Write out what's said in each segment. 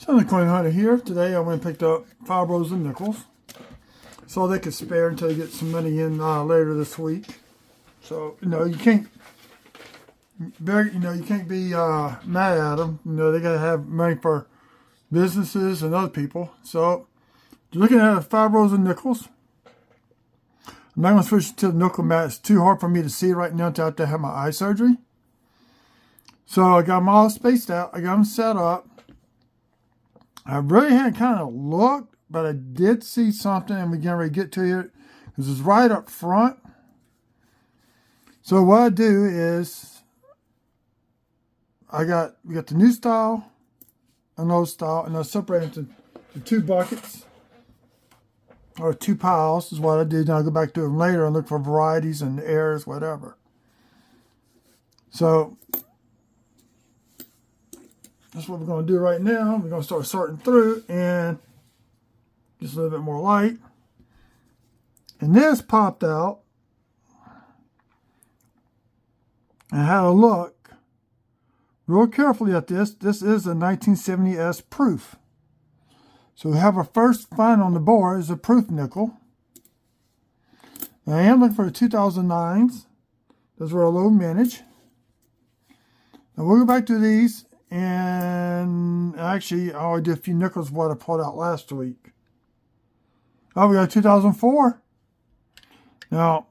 Sunday Coin Hunter here. Today I went and picked up 5 rows of nickels. So they could spare until they get some money in later this week. So, you can't be mad at them. They got to have money for businesses and other people. So, you're looking at 5 rows of nickels. I'm not going to switch to the nickel mat. It's too hard for me to see right now until after I have my eye surgery. So, I got them all spaced out. I got them set up. I really hadn't kind of looked, but I did see something, and we're getting ready to get to it because it's right up front. So what I do is we got the new style and old style, and I separate into the 2 buckets or 2 piles is what I do. Then I'll go back to them later and look for varieties and errors, whatever. So that's what we're going to do right now. We're going to start sorting through and just a little bit more light. And this popped out. I had a look real carefully at this. This is a 1970S proof. So we have our first find on the board is a proof nickel. Now I am looking for the 2009s. Those were a low mintage. Now we'll go back to these. And actually, I already did a few nickels what I pulled out last week. Oh, we got 2004. Now,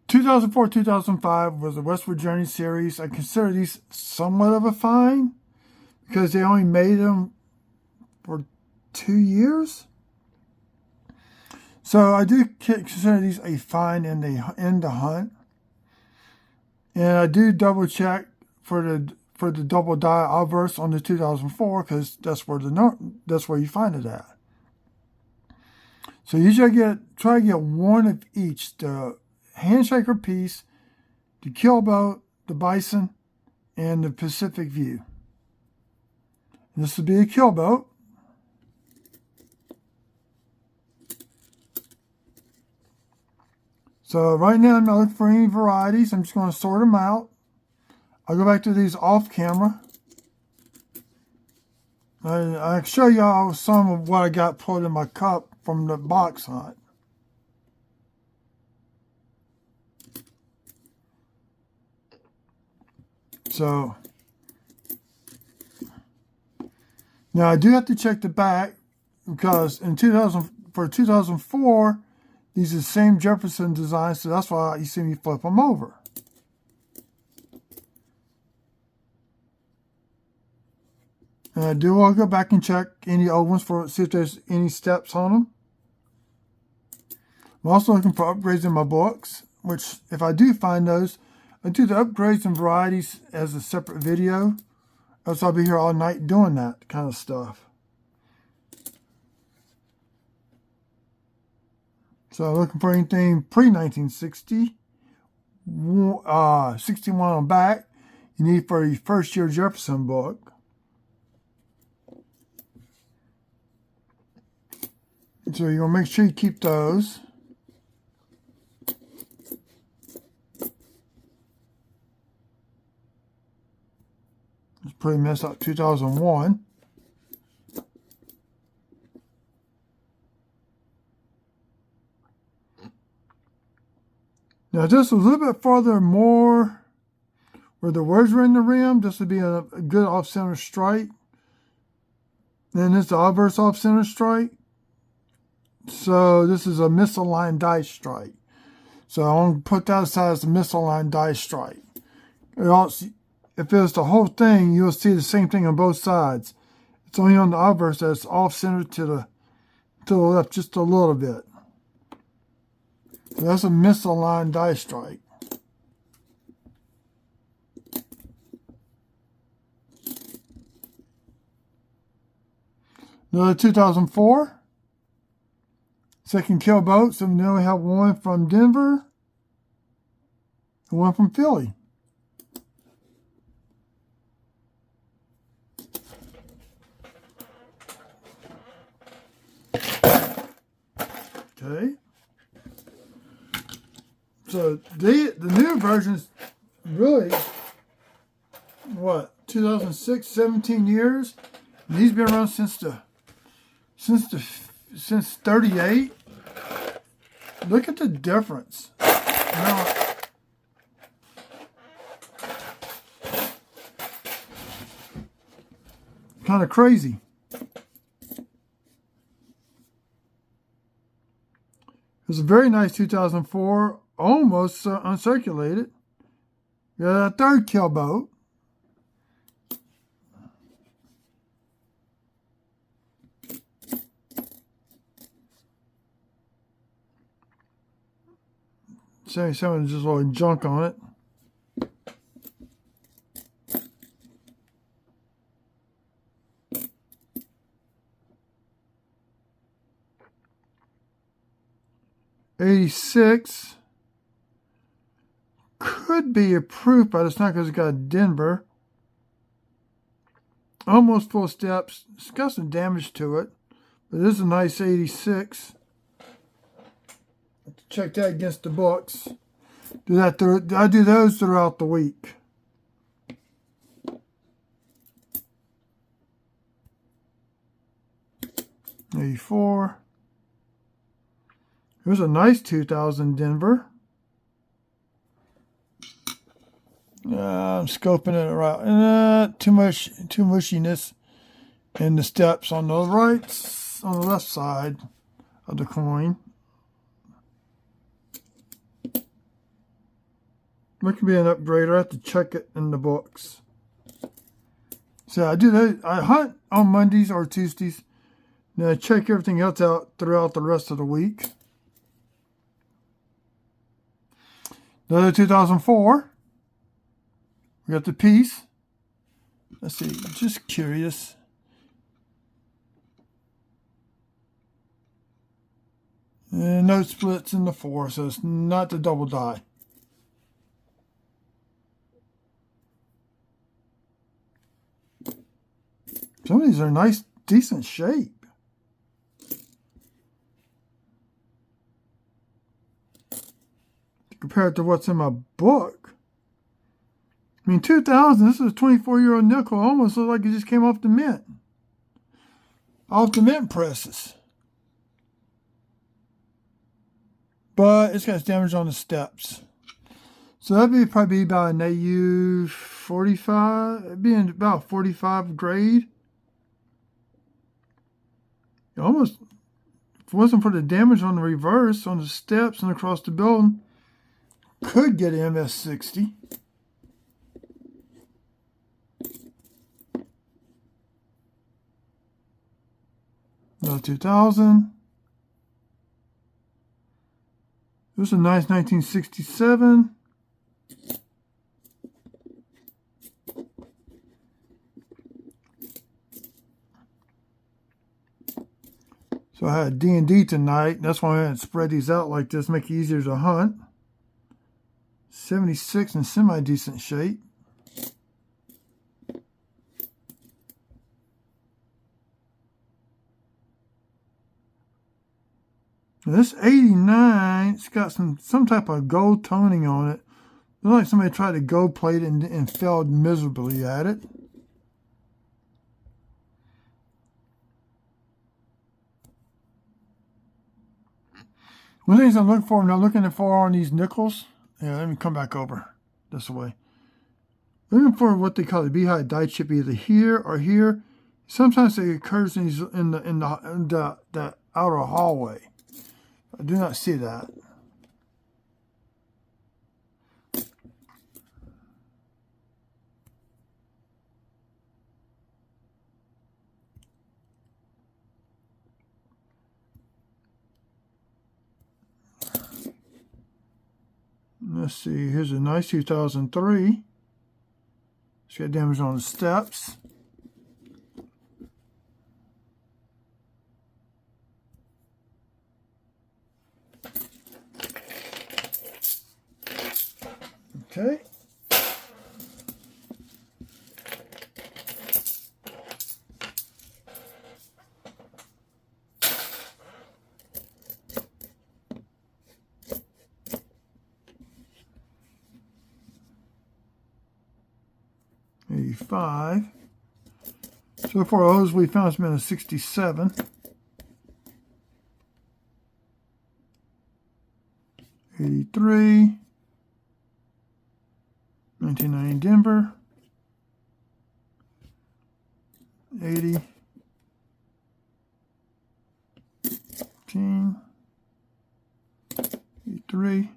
2004, 2005 was the Westward Journey series. I consider these somewhat of a find because they only made them for 2 years. So I do consider these a find in the hunt. And I do double check for the double die obverse on the 2004 because that's where you find it at. So usually try to get one of each: the handshaker piece, the keelboat, the bison, and the Pacific View. And this would be a keelboat. So right now I'm not looking for any varieties. I'm just going to sort them out. I'll go back to these off camera. I'll show y'all some of what I got pulled in my cup from the box hunt. So now I do have to check the back because for 2004, these are the same Jefferson design, so that's why you see me flip them over. And I do want to go back and check any old ones for see if there's any steps on them. I'm also looking for upgrades in my books, which if I do find those, I do the upgrades and varieties as a separate video. Else I'll be here all night doing that kind of stuff. So looking for anything pre-1960. 61 on back. You need for your first year Jefferson book. So you're going to make sure you keep those. It's pretty messed up, 2001. Now just a little bit farther more where the words are in the rim, this would be a good off-center strike. Then this is the obverse off-center strike. So this is a misaligned die strike. So I want to put that aside as a misaligned die strike. If it was the whole thing, you'll see the same thing on both sides. It's only on the obverse that's off center to the left just a little bit. So that's a misaligned die strike. Another 2004. Second keelboat, so we now have one from Denver and one from Philly. Okay. So the new version's really, what, 2006, 17 years. And these been around since 38. Look at the difference. Now, kind of crazy. It was a very nice 2004, almost uncirculated. Got a third kill boat. Some just a little junk on it. '86 could be approved, but it's not because it's got Denver. Almost full steps. It's got some damage to it, but it is a nice '86. Check that against the books. I do those throughout the week. '84. It was a nice 2000 Denver. I'm scoping it right. Too mushiness in the steps on the left side of the coin. It could be an upgrader. I have to check it in the books. So I do that. I hunt on Mondays or Tuesdays. Then I check everything else out throughout the rest of the week. Another 2004. We got the piece. Let's see. Just curious. And no splits in the 4, so it's not the double die. Some of these are nice, decent shape. Compared to what's in my book. I mean, 2000, this is a 24-year-old nickel. Almost looks like it just came off the mint. Off the mint presses. But it's got damage on the steps. So that'd probably be about an AU 45. It'd be in about 45 grade. Almost, if it wasn't for the damage on the reverse, on the steps and across the building, could get an MS60. Another 2000. This is a nice 1967. So I had D&D tonight. That's why I had to spread these out like this, make it easier to hunt. 76 in semi-decent shape. Now this 89, it's got some type of gold toning on it. Looks like somebody tried to gold plate it and failed miserably at it. One of the things I'm looking for when I'm looking for on these nickels, let me come back over this way. Looking for what they call the beehive die chip, either here or here. Sometimes it occurs in the outer hallway. I do not see that. Let's see, here's a nice 2003. It's got damage on the steps. Okay. '85. So So far, those we found has been a 67. 83. 1990 Denver. 80. 15. 83.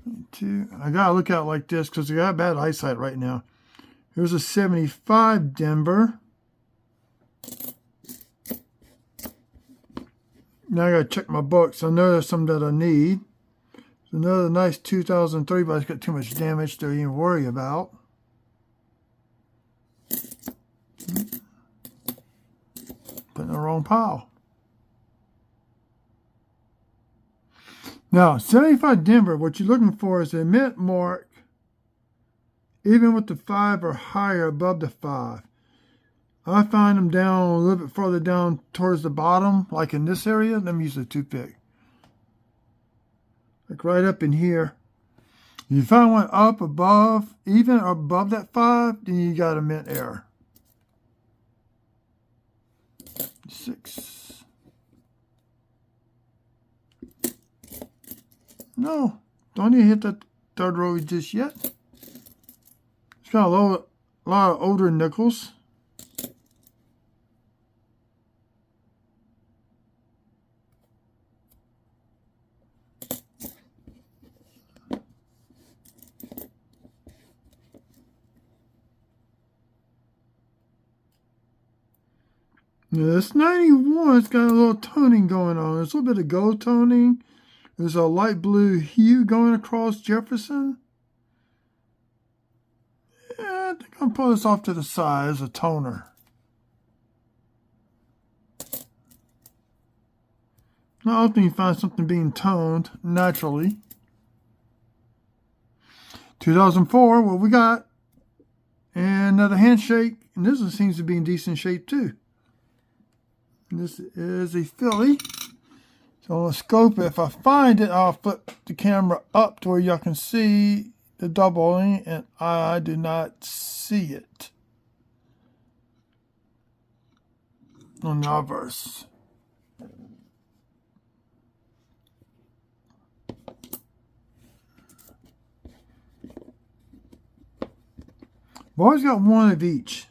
82. I gotta look out like this because I got bad eyesight right now. Here's a 75 Denver. Now I gotta check my books. I know there's some that I need. It's another nice 2003, but it's got too much damage to even worry about. Put in the wrong pile. Now, 75 Denver, what you're looking for is a mint mark, even with the 5 or higher above the 5. I find them down a little bit further down towards the bottom, like in this area. Let me use a toothpick. Like right up in here. If you find one up above, even above that 5, then you got a mint error. 6. No, don't need to hit that third row just yet. It's got a lot of older nickels. Now this 91's got a little toning going on. There's a little bit of gold toning. There's a light blue hue going across Jefferson. Yeah, I think I'll pull this off to the side as a toner. Not often you find something being toned naturally. 2004, what we got? And another handshake. And this one seems to be in decent shape too. This is a Philly. So on the scope, if I find it, I'll flip the camera up to where y'all can see the doubling, and I do not see it on the obverse. I've always got one of each.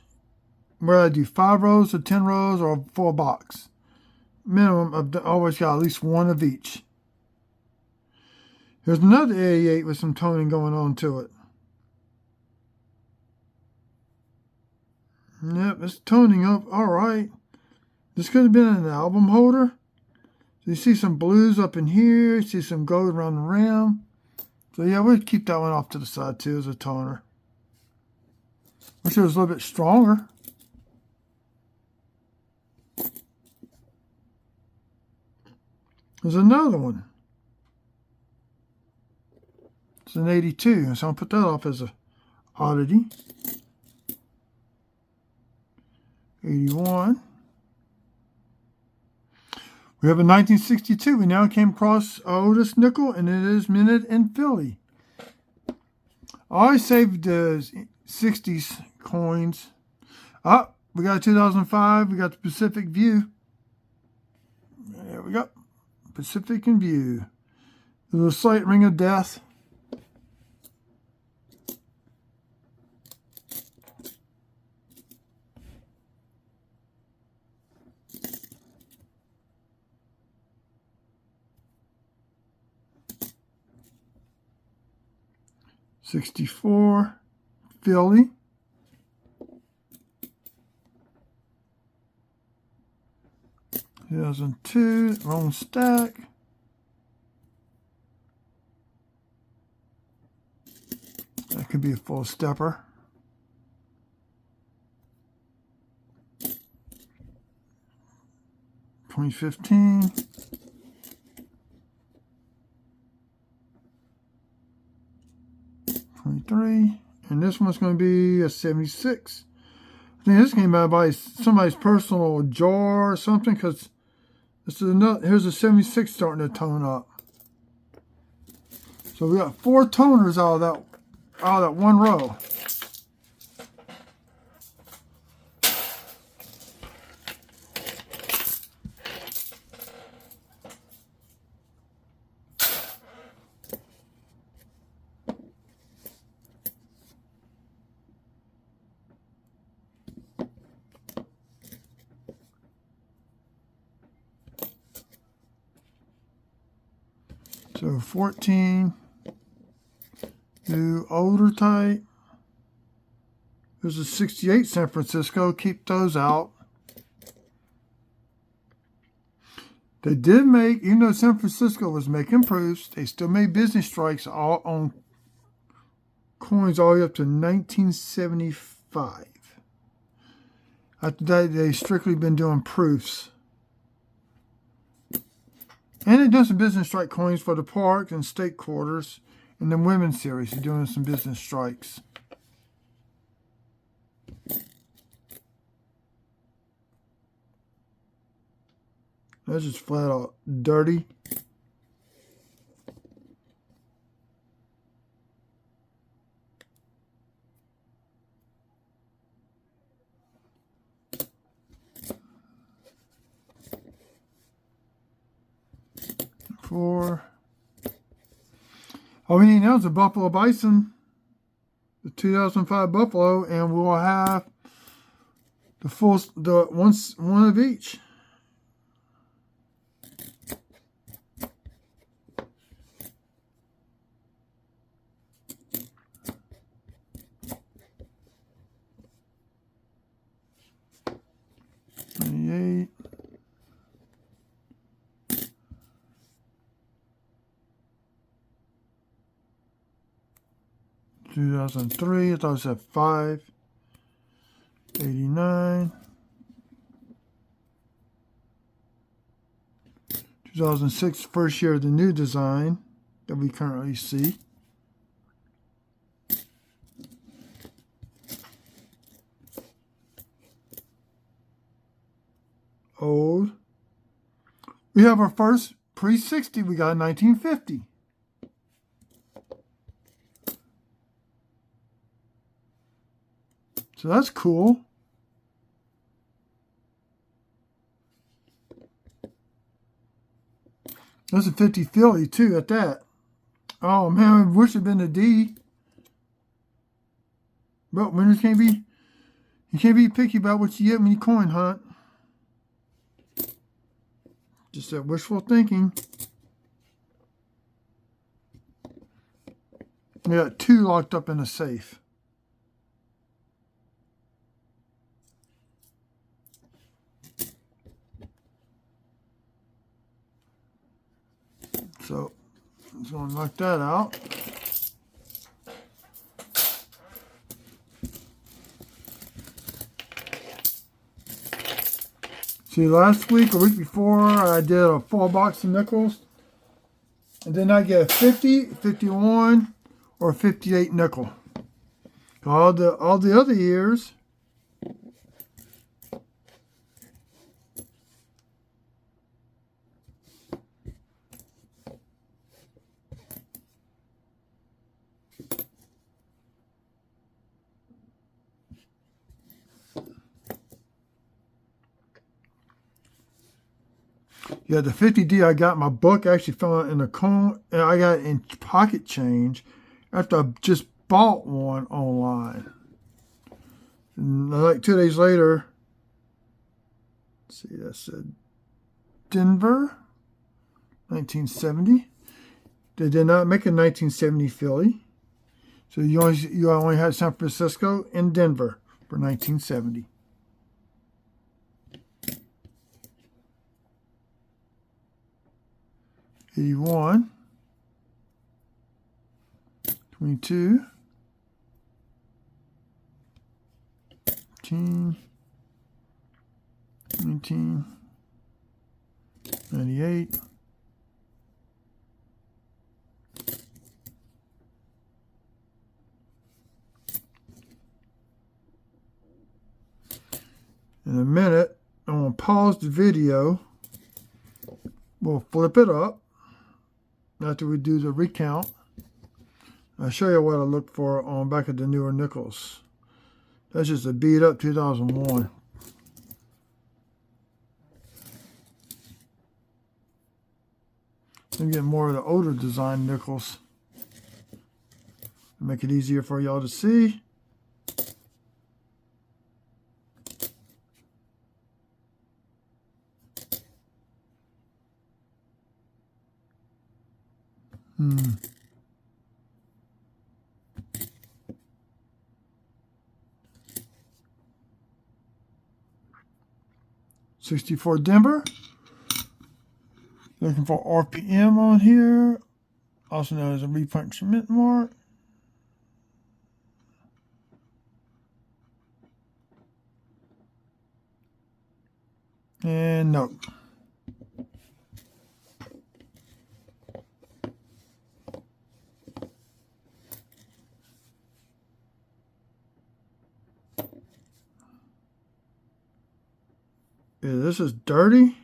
Whether I do 5 rows or 10 rows or a full box. Minimum, I've always got at least one of each. Here's another 88 with some toning going on to it. Yep, it's toning up all right. This could have been an album holder. So you see some blues up in here. You see some gold around the rim. So yeah, we'll keep that one off to the side too as a toner. Wish it was a little bit stronger. There's another one. It's an 82, so I'll put that off as a oddity. 81. We have a 1962. We now came across our oldest nickel, and it is minted in Philly. I always saved the 60s coins. We got a 2005. We got the Pacific View. There we go. Pacific in View. There's a slight ring of death. '64 Philly. '2002 wrong stack. That could be a full stepper. '2015. '23. And this one's going to be a 76. I think this came out by somebody's personal jar or something, because this is another. Here's a 76 starting to tone up. So we got 4 toners out of that one row. So 14. New older type. There's a 68 San Francisco. Keep those out. They did make, even though San Francisco was making proofs, they still made business strikes all on coins all the way up to 1975. After that, they strictly been doing proofs. And they've done some business strike coins for the park and state quarters. And the women's series, they're doing some business strikes. That's just flat out dirty. Four. All we need now is a Buffalo Bison, the 2005 Buffalo, and we'll have the one of each. '98. 2003, I thought it was at 5. 89. 2006, first year of the new design that we currently see. Old. We have our first pre-60 we got in 1950. So that's cool. That's a 50 Philly too at that. Oh man, I wish it had been a D. But winners can't be, you can't be picky about what you get when you coin hunt. Just that wishful thinking. We got 2 locked up in a safe. So, I'm just going to knock that out. See, last week or week before, I did a full box of nickels. And then I get a 50, 51, or 58 nickel. All the other years, yeah, the 50D I got in my book. I actually found it in a cone, and I got it in pocket change after I just bought one online. And like 2 days later, let's see, that said Denver, 1970. They did not make a 1970 Philly, so you only had San Francisco and Denver for 1970. '81, 22, 18, 19, 98, in a minute, I'm going to pause the video. We'll flip it up after we do the recount. I'll show you what I look for on back of the newer nickels. That's just a beat up 2001. I'm getting more of the older design nickels. Make it easier for y'all to see. 64 Denver. Looking for RPM on here, also known as a replenishment mark. And nope. Either this is dirty,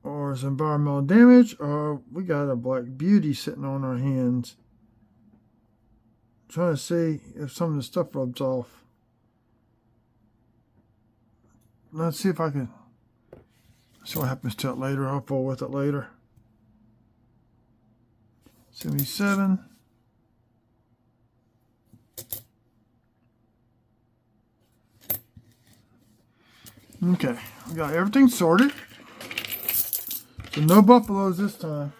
or it's environmental damage, or we got a black beauty sitting on our hands. I'm trying to see if some of the stuff rubs off. Let's see if I can see what happens to it later. I'll fool with it later. 77. Okay, we got everything sorted. So no buffaloes this time.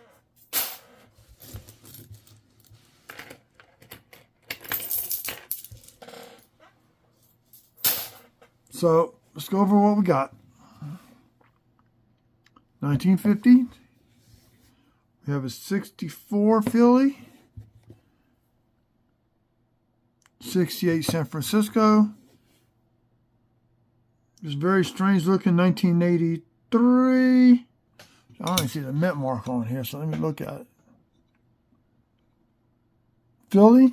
So let's go over what we got. 1950. We have a 64 Philly. 68 San Francisco. It's very strange looking 1983. I don't even see the mint mark on here, so let me look at it. Philly.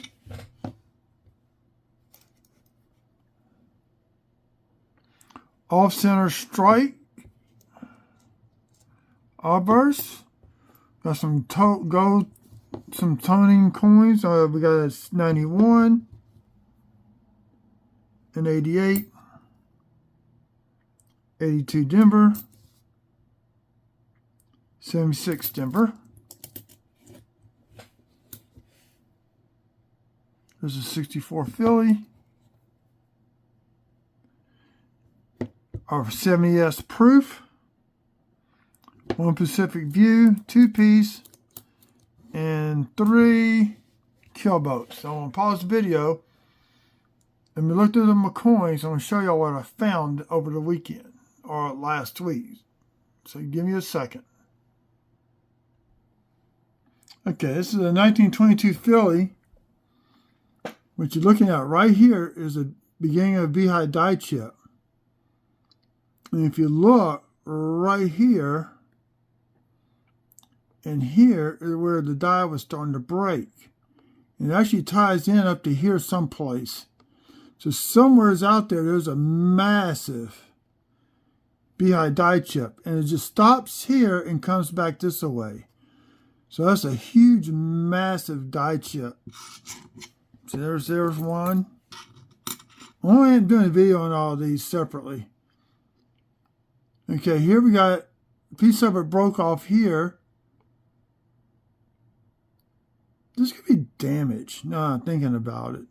Off-center strike. Outburst. Got some gold, some toning coins. We got a 91 and 88. 82 Denver. 76 Denver. There's a 64 Philly. Our 70S Proof. 1 Pacific View. 2-piece. And 3 kill boats. So I'm going to pause the video. And we looked at the coins. I'm going to show y'all what I found over the weekend. Or last week. So give me a second. Okay, this is a 1922 Philly. What you're looking at right here is the beginning of a V-high die chip. And if you look right here, and here is where the die was starting to break. And it actually ties in up to here someplace. So somewhere's out there, there's a massive V-high die chip. And it just stops here and comes back this way. So that's a huge, massive die chip. So there's one. I only am doing a video on all of these separately. Okay, here we got a piece of it broke off here. This could be damaged. No, I'm thinking about it.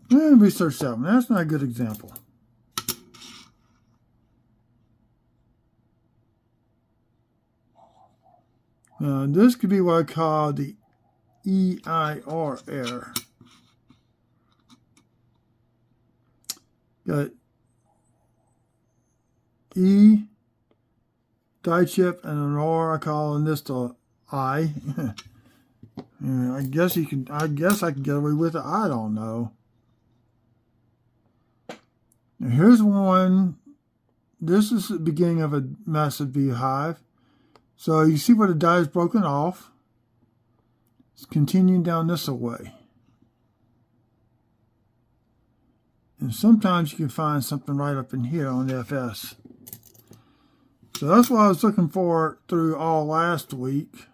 And research that one. That's not a good example. This could be what I call the EIR error. Got E, die chip, and an R. I call this the I. I guess I can get away with it. I don't know. Now here's one. This is the beginning of a massive beehive. So you see where the die is broken off. It's continuing down this way. And sometimes you can find something right up in here on the FS. So that's what I was looking for through all last week.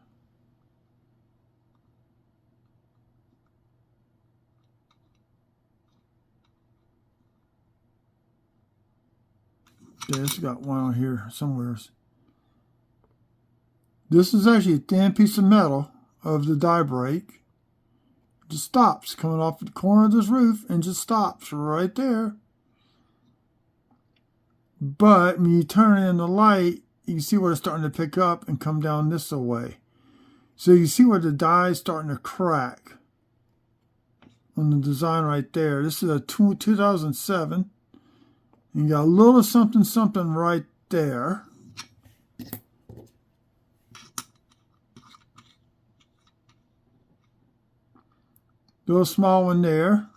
Yeah, it's got one on here somewhere. This is actually a thin piece of metal of the die break. It just stops coming off the corner of this roof and just stops right there. But when you turn in the light, you can see where it's starting to pick up and come down this way. So you see where the die is starting to crack on the design right there. This is a 2007. You got a little something something right there. Little small one there.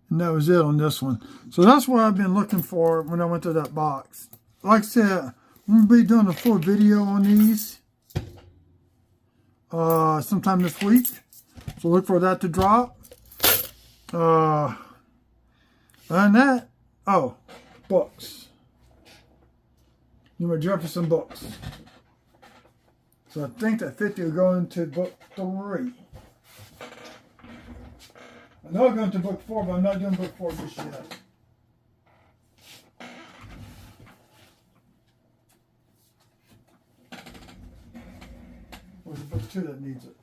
And that was it on this one. So that's what I've been looking for when I went to that box. Like I said, I'm going to be doing a full video on these sometime this week. So look for that to drop. Other than that, oh, books. You were Jefferson books. So I think that 50 will go into book 3. I know I'm going to book 4, but I'm not doing book 4 just yet. Or is it book 2 that needs it?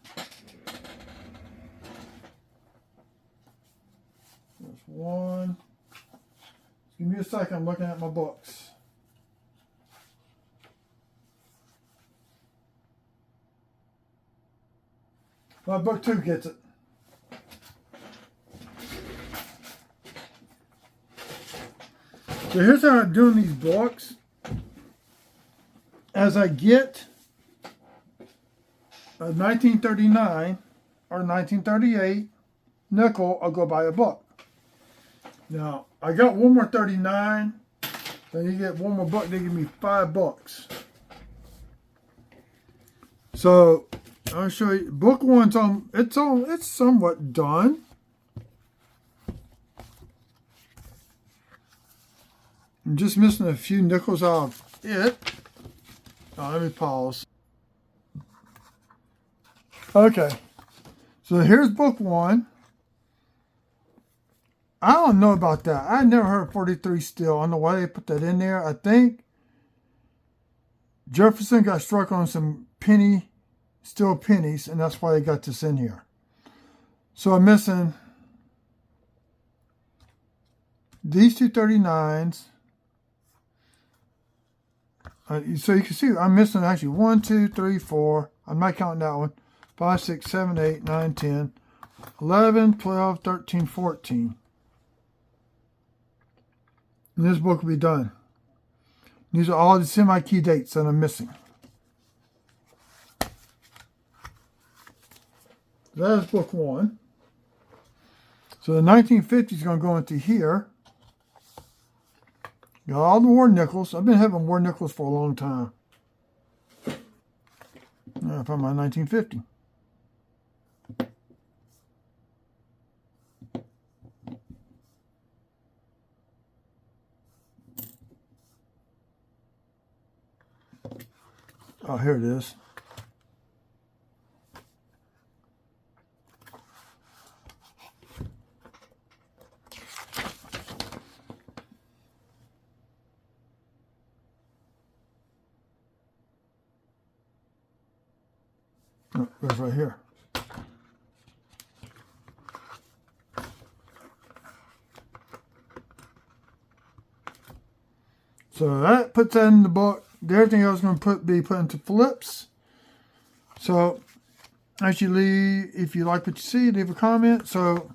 There's one. Give me a second, I'm looking at my books. Well, book 2 gets it. So here's how I'm doing these books. As I get a 1939 or 1938 nickel, I'll go buy a book. Now, I got one more 39. Then you get one more book, they give me 5 books. So I'll show you. Book 1's it's somewhat done. I'm just missing a few nickels out of it. Oh, let me pause. Okay. So here's book 1. I don't know about that. I never heard 43 steel. I don't know why they put that in there. I think Jefferson got struck on some steel pennies, and that's why they got this in here. So I'm missing these two 39s. So you can see I'm missing actually 1, 2, 3, 4. I'm not counting that one. 5, 6, 7, 8, 9, 10, 11, 12, 13, 14. And this book will be done. These are all the semi-key dates that I'm missing. That is book 1. So the 1950 is going to go into here. Got all the war nickels. I've been having war nickels for a long time. I found my 1950. Oh, here it is. Oh, it goes right here. So that puts that in the book. Everything else is going to be put into flips. So, actually, if you like what you see, leave a comment. So,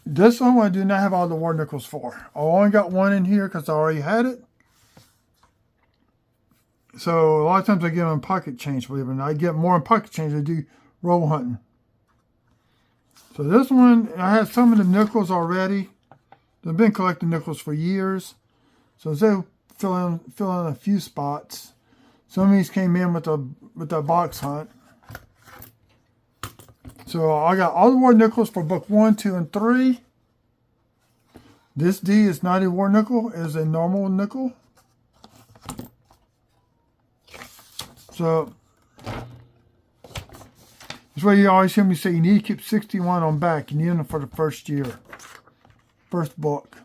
this one I do not have all the war nickels for. I only got one in here because I already had it. So, a lot of times I get them in pocket change, believe it or not. I get more in pocket change than I do roll hunting. So, this one, I have some of the nickels already. I've been collecting nickels for years. So they fill in a few spots. Some of these came in with the box hunt. So I got all the war nickels for book 1, 2, and 3. This D is not a war nickel, it is a normal nickel. So that's why you always hear me say you need to keep 61 on back. You need them for the first year. First book.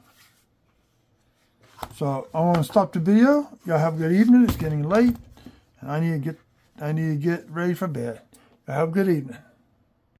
So I want to stop the video. Y'all have a good evening. It's getting late. I need to get ready for bed. Have a good evening.